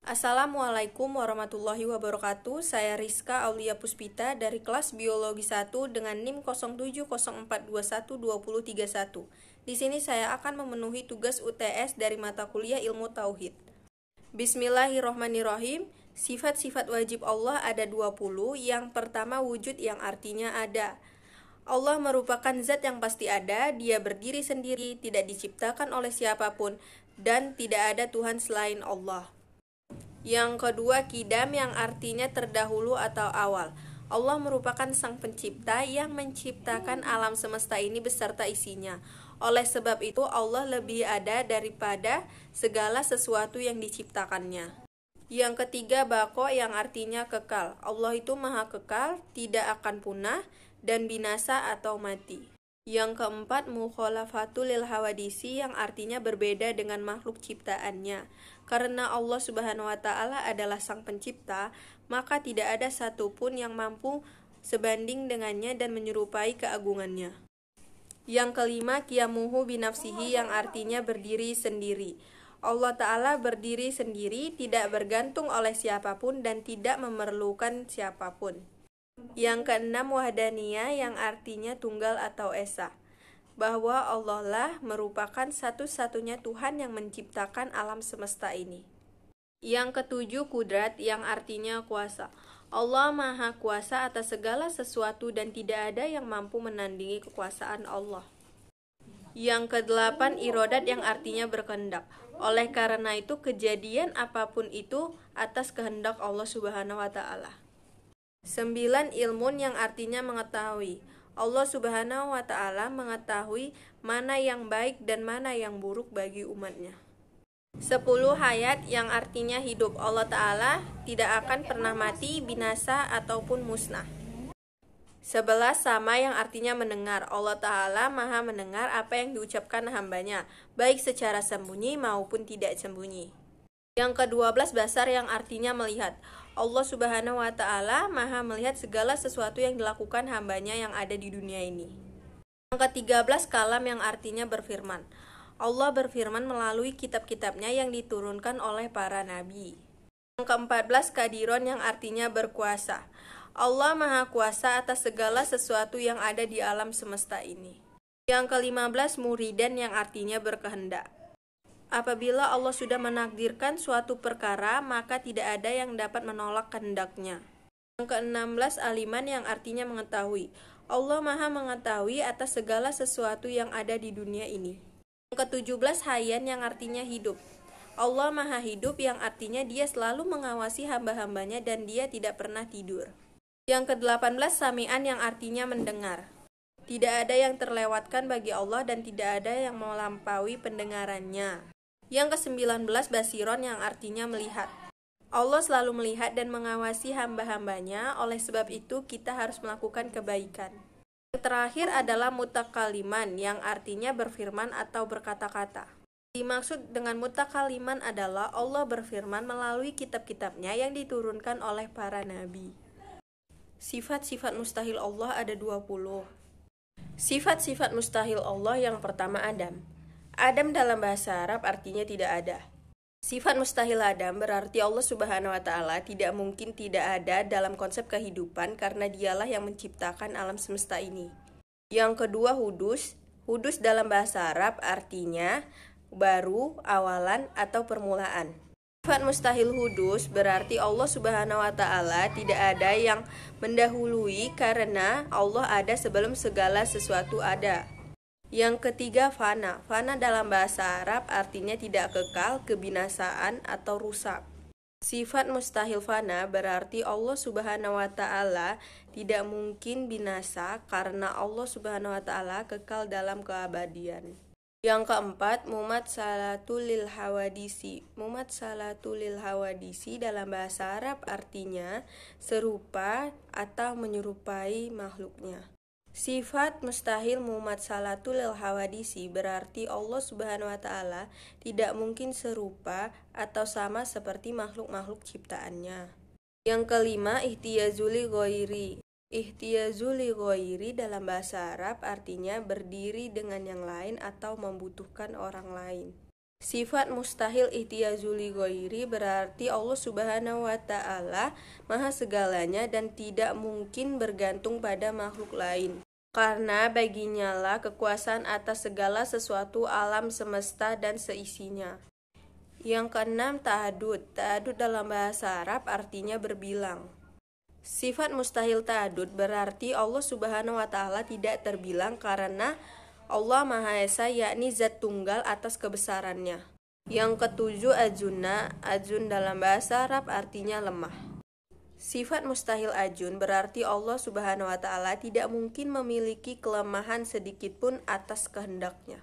Assalamualaikum warahmatullahi wabarakatuh. Saya Rizka Aulia Puspita dari kelas Biologi 1 dengan NIM 0704212031. Di sini saya akan memenuhi tugas UTS dari mata kuliah Ilmu Tauhid. Bismillahirrohmanirrohim. Sifat-sifat wajib Allah ada 20. Yang pertama, wujud yang artinya ada. Allah merupakan zat yang pasti ada, Dia berdiri sendiri, tidak diciptakan oleh siapapun, dan tidak ada Tuhan selain Allah. Yang kedua, qidam yang artinya terdahulu atau awal. Allah merupakan sang pencipta yang menciptakan alam semesta ini beserta isinya. Oleh sebab itu, Allah lebih ada daripada segala sesuatu yang diciptakannya. Yang ketiga, baqo yang artinya kekal. Allah itu maha kekal, tidak akan punah dan binasa atau mati. Yang keempat, mukhalafatul lil hawadisi yang artinya berbeda dengan makhluk ciptaannya. Karena Allah Subhanahu wa Ta'ala adalah sang pencipta, maka tidak ada satupun yang mampu sebanding dengannya dan menyerupai keagungannya. Yang kelima, qiyamuhu binafsihi yang artinya berdiri sendiri. Allah Ta'ala berdiri sendiri, tidak bergantung oleh siapapun dan tidak memerlukan siapapun. Yang keenam, wahdaniyah yang artinya tunggal atau esa, bahwa Allah lah merupakan satu-satunya Tuhan yang menciptakan alam semesta ini. Yang ketujuh, kudrat yang artinya kuasa. Allah maha kuasa atas segala sesuatu dan tidak ada yang mampu menandingi kekuasaan Allah. Yang kedelapan, irodat yang artinya berkehendak. Oleh karena itu, kejadian apapun itu atas kehendak Allah Subhanahu wa Ta'ala. 9, ilmun yang artinya mengetahui. Allah Subhanahu wa Ta'ala mengetahui mana yang baik dan mana yang buruk bagi umatnya. 10, hayat yang artinya hidup. Allah Ta'ala tidak akan pernah mati, binasa, ataupun musnah. 11, sama yang artinya mendengar. Allah Ta'ala maha mendengar apa yang diucapkan hambanya, baik secara sembunyi maupun tidak sembunyi. Yang ke-12, basar yang artinya melihat. Allah Subhanahu wa Ta'ala maha melihat segala sesuatu yang dilakukan hambanya yang ada di dunia ini. Yang ke-13, kalam yang artinya berfirman. Allah berfirman melalui kitab-kitabnya yang diturunkan oleh para nabi. Yang ke-14, kadiron yang artinya berkuasa. Allah maha kuasa atas segala sesuatu yang ada di alam semesta ini. Yang ke-15, muridan yang artinya berkehendak. Apabila Allah sudah menakdirkan suatu perkara, maka tidak ada yang dapat menolak kehendaknya. Yang ke-16, aliman yang artinya mengetahui. Allah maha mengetahui atas segala sesuatu yang ada di dunia ini. Yang ke-17, hayyan yang artinya hidup. Allah maha hidup yang artinya Dia selalu mengawasi hamba-hambanya dan Dia tidak pernah tidur. Yang ke-18, sami'an yang artinya mendengar. Tidak ada yang terlewatkan bagi Allah dan tidak ada yang melampaui pendengarannya. Yang ke-19, basiron yang artinya melihat. Allah selalu melihat dan mengawasi hamba-hambanya, oleh sebab itu kita harus melakukan kebaikan. Yang terakhir adalah mutakaliman yang artinya berfirman atau berkata-kata. Dimaksud dengan mutakaliman adalah Allah berfirman melalui kitab-kitabnya yang diturunkan oleh para nabi. Sifat-sifat mustahil Allah ada 20. Sifat-sifat mustahil Allah yang pertama, Adam. Adam dalam bahasa Arab artinya tidak ada. Sifat mustahil Adam berarti Allah Subhanahu wa Ta'ala tidak mungkin tidak ada dalam konsep kehidupan karena Dialah yang menciptakan alam semesta ini. Yang kedua, hudus. Hudus dalam bahasa Arab artinya baru, awalan, atau permulaan. Sifat mustahil hudus berarti Allah Subhanahu wa Ta'ala tidak ada yang mendahului karena Allah ada sebelum segala sesuatu ada. Yang ketiga, fana. Fana dalam bahasa Arab artinya tidak kekal, kebinasaan, atau rusak. Sifat mustahil fana berarti Allah Subhanahu wa Ta'ala tidak mungkin binasa karena Allah Subhanahu wa Ta'ala kekal dalam keabadian. Yang keempat, mumatsalatul lil hawadisi. Mumatsalatul lil hawadisi dalam bahasa Arab artinya serupa atau menyerupai makhluknya. Sifat mustahil mumatsalatul lil hawadisi berarti Allah Subhanahu wa Ta'ala tidak mungkin serupa atau sama seperti makhluk-makhluk ciptaannya. Yang kelima, ihtiyazuli ghairi. Ihtiyazuli ghairi dalam bahasa Arab artinya berdiri dengan yang lain atau membutuhkan orang lain. Sifat mustahil ihtiyazuli ghairi berarti Allah Subhanahu wa ta'ala maha segalanya dan tidak mungkin bergantung pada makhluk lain. Karena baginya lah kekuasaan atas segala sesuatu alam semesta dan seisinya. Yang keenam, ta'adud. Ta'adud dalam bahasa Arab artinya berbilang. Sifat mustahil ta'adud berarti Allah Subhanahu wa ta'ala tidak terbilang karena Allah Maha Esa, yakni zat tunggal atas kebesarannya. Yang ketujuh, ajunna. Ajun dalam bahasa Arab artinya lemah. Sifat mustahil ajun berarti Allah Subhanahu wa ta'ala tidak mungkin memiliki kelemahan sedikitpun atas kehendaknya.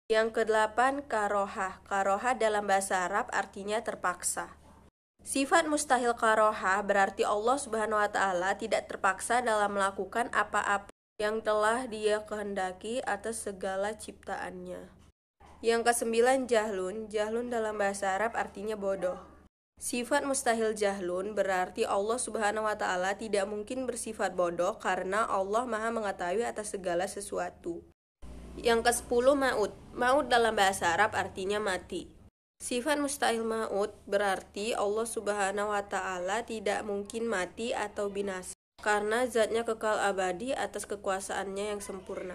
Yang kedelapan, karohah. Karohah dalam bahasa Arab artinya terpaksa. Sifat mustahil karohah berarti Allah Subhanahu wa ta'ala tidak terpaksa dalam melakukan apa-apa yang telah Dia kehendaki atas segala ciptaannya. Yang kesembilan, jahlun. Jahlun dalam bahasa Arab artinya bodoh. Sifat mustahil jahlun berarti Allah Subhanahu wa ta'ala tidak mungkin bersifat bodoh karena Allah Maha mengetahui atas segala sesuatu. Yang ke-10, maut. Maut dalam bahasa Arab artinya mati. Sifat mustahil maut berarti Allah Subhanahu wa ta'ala tidak mungkin mati atau binasa karena zatnya kekal abadi atas kekuasaannya yang sempurna.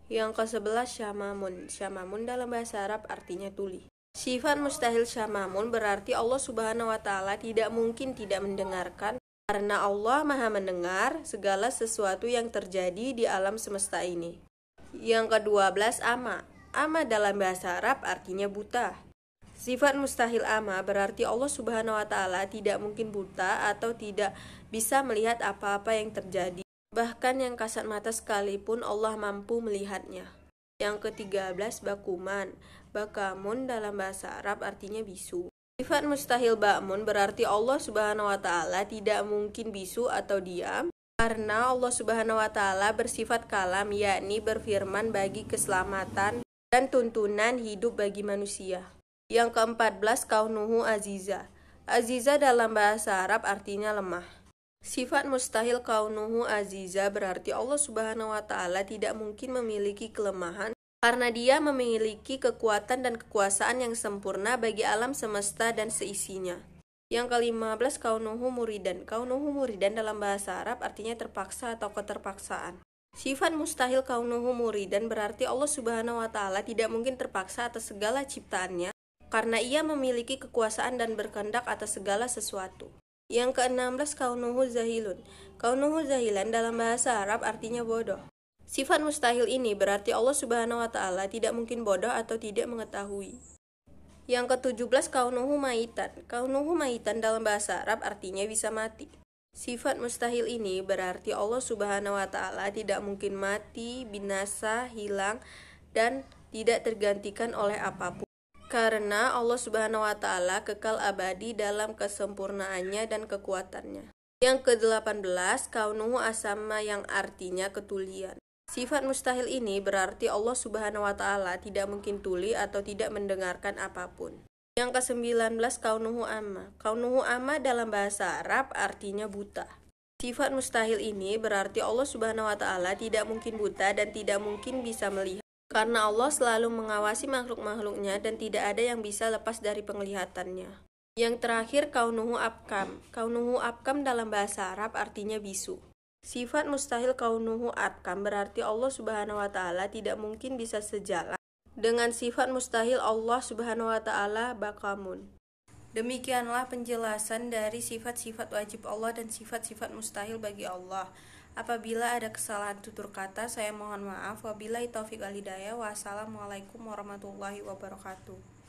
Yang ke-11, syamamun. Syamamun dalam bahasa Arab artinya tuli. Sifat mustahil syamamun berarti Allah Subhanahu wa ta'ala tidak mungkin tidak mendengarkan karena Allah Maha mendengar segala sesuatu yang terjadi di alam semesta ini. Yang ke-12, ama. Ama dalam bahasa Arab artinya buta. Sifat mustahil ama berarti Allah Subhanahu wa ta'ala tidak mungkin buta atau tidak bisa melihat apa-apa yang terjadi. Bahkan yang kasat mata sekalipun Allah mampu melihatnya. Yang ke-13, bakuman. Bakamun dalam bahasa Arab artinya bisu. Sifat mustahil ba'mun berarti Allah Subhanahu wa ta'ala tidak mungkin bisu atau diam karena Allah Subhanahu wa ta'ala bersifat kalam, yakni berfirman bagi keselamatan dan tuntunan hidup bagi manusia. Yang ke-14, kaunuhu aziza. Aziza dalam bahasa Arab artinya lemah. Sifat mustahil kaunuhu aziza berarti Allah Subhanahu wa ta'ala tidak mungkin memiliki kelemahan karena Dia memiliki kekuatan dan kekuasaan yang sempurna bagi alam semesta dan seisinya. Yang ke-15, kaunuhu muridan. Kaunuhu muridan dalam bahasa Arab artinya terpaksa atau keterpaksaan. Sifat mustahil kaunuhu muridan berarti Allah Subhanahu wa ta'ala tidak mungkin terpaksa atas segala ciptaannya karena Ia memiliki kekuasaan dan berkehendak atas segala sesuatu. Yang ke-16, kaunuhu zahilun. Kaunuhu zahilan dalam bahasa Arab artinya bodoh. Sifat mustahil ini berarti Allah Subhanahu wa ta'ala tidak mungkin bodoh atau tidak mengetahui. Yang ke-17, kaunuhu maitan. Kaunuhu maitan dalam bahasa Arab artinya bisa mati. Sifat mustahil ini berarti Allah Subhanahu wa ta'ala tidak mungkin mati, binasa, hilang, dan tidak tergantikan oleh apapun. Karena Allah Subhanahu wa ta'ala kekal abadi dalam kesempurnaannya dan kekuatannya. Yang ke-18, kaunuhu asama yang artinya ketulian. Sifat mustahil ini berarti Allah Subhanahu wa ta'ala tidak mungkin tuli atau tidak mendengarkan apapun. Yang ke-19, kaunuhu amma. Kaunuhu amma dalam bahasa Arab artinya buta. Sifat mustahil ini berarti Allah Subhanahu wa ta'ala tidak mungkin buta dan tidak mungkin bisa melihat. Karena Allah selalu mengawasi makhluk-makhluknya dan tidak ada yang bisa lepas dari penglihatannya. Yang terakhir, kaunuhu abkam. Kaunuhu abkam dalam bahasa Arab artinya bisu. Sifat mustahil kaunuhu abkam berarti Allah Subhanahu wa ta'ala tidak mungkin bisa sejalan dengan sifat mustahil Allah Subhanahu wa ta'ala bakamun. Demikianlah penjelasan dari sifat-sifat wajib Allah dan sifat-sifat mustahil bagi Allah. Apabila ada kesalahan tutur kata, saya mohon maaf. Wabillahi taufiq wal hidayah. Wassalamualaikum warahmatullahi wabarakatuh.